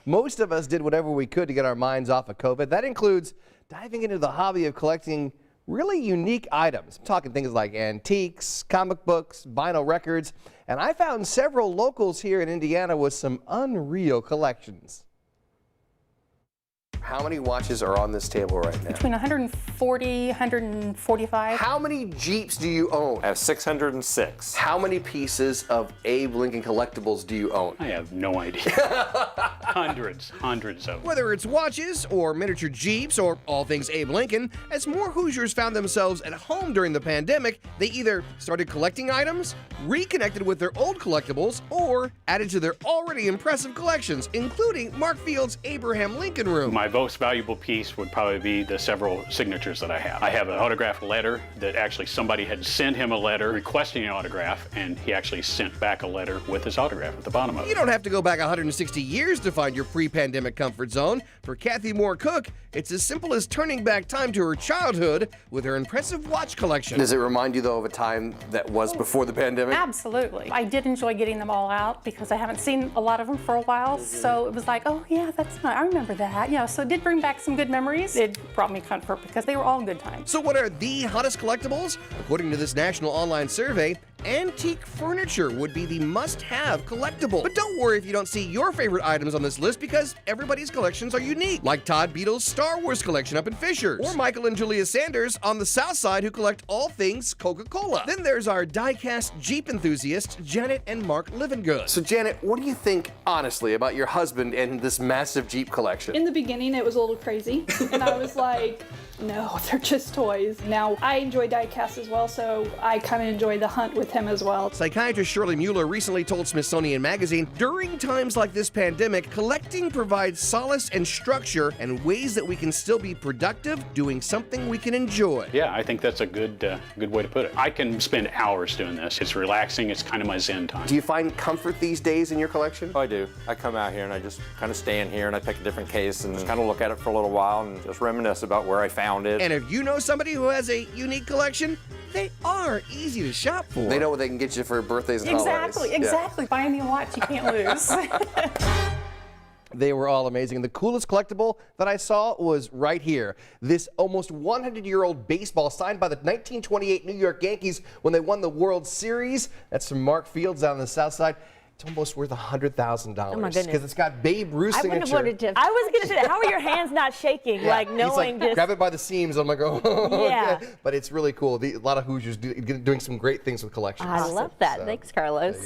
Most of us did whatever we could to get our minds off of COVID. That includes diving into the hobby of collecting really unique items. I'm talking things like antiques, comic books, vinyl records, and I found several locals here in Indiana with some unreal collections. How many watches are on this table right now? Between 140, 145. How many Jeeps do you own? I have 606. How many pieces of Abe Lincoln collectibles do you own? I have no idea. hundreds of them. Whether it's watches or miniature Jeeps or all things Abe Lincoln, as more Hoosiers found themselves at home during the pandemic, they either started collecting items, reconnected with their old collectibles, or added to their already impressive collections, including Mark Field's Abraham Lincoln Room. My most valuable piece would probably be the several signatures that I have. I have an autographed letter that actually somebody had sent him a letter requesting an autograph, and he actually sent back a letter with his autograph at the bottom of it. You don't have to go back 160 years to find your pre-pandemic comfort zone. For Kathy Moore Cook, it's as simple as turning back time to her childhood with her impressive watch collection. Does it remind you, though, of a time that was before the pandemic? Absolutely. I did enjoy getting them all out because I haven't seen a lot of them for a while. So it was like, oh yeah, that's fine. I remember that. Yeah, so it did bring back some good memories. It brought me comfort because they were all good times. So what are the hottest collectibles? According to this national online survey, antique furniture would be the must-have collectible. But don't worry if you don't see your favorite items on this list, because everybody's collections are unique, like Todd Beetle's Star Wars collection up in Fishers, or Michael and Julia Sanders on the South Side, who collect all things Coca-Cola. Then there's our die-cast Jeep enthusiasts, Janet and Mark Livingood. So Janet, what do you think, honestly, about your husband and this massive Jeep collection? In the beginning, it was a little crazy, and I was like, no, they're just toys. Now, I enjoy die-cast as well, so I kind of enjoy the hunt with him as well. Psychiatrist Shirley Mueller recently told Smithsonian Magazine, during times like this pandemic, collecting provides solace and structure and ways that we can still be productive doing something we can enjoy. Yeah, I think that's a good way to put it. I can spend hours doing this. It's relaxing. It's kind of my zen time. Do you find comfort these days in your collection? Oh, I do. I come out here and I just kind of stand here and I pick a different case and just kind of look at it for a little while and just reminisce about where I found it. And if you know somebody who has a unique collection, they are easy to shop for. They know what they can get you for birthdays and holidays. Exactly. Buy me a watch you can't lose. They were all amazing. And the coolest collectible that I saw was right here. This almost 100-year-old baseball signed by the 1928 New York Yankees when they won the World Series. That's from Mark Fields down on the South Side. It's almost worth $100,000. Oh my goodness. Because it's got Babe Ruth's signature. I wouldn't have wanted to. I was going to say that. How are your hands not shaking? Yeah. Like knowing He's like, just. grab it by the seams. I'm like, oh. Yeah. But it's really cool. A lot of Hoosiers doing some great things with collections. I love that. Thanks, Carlos.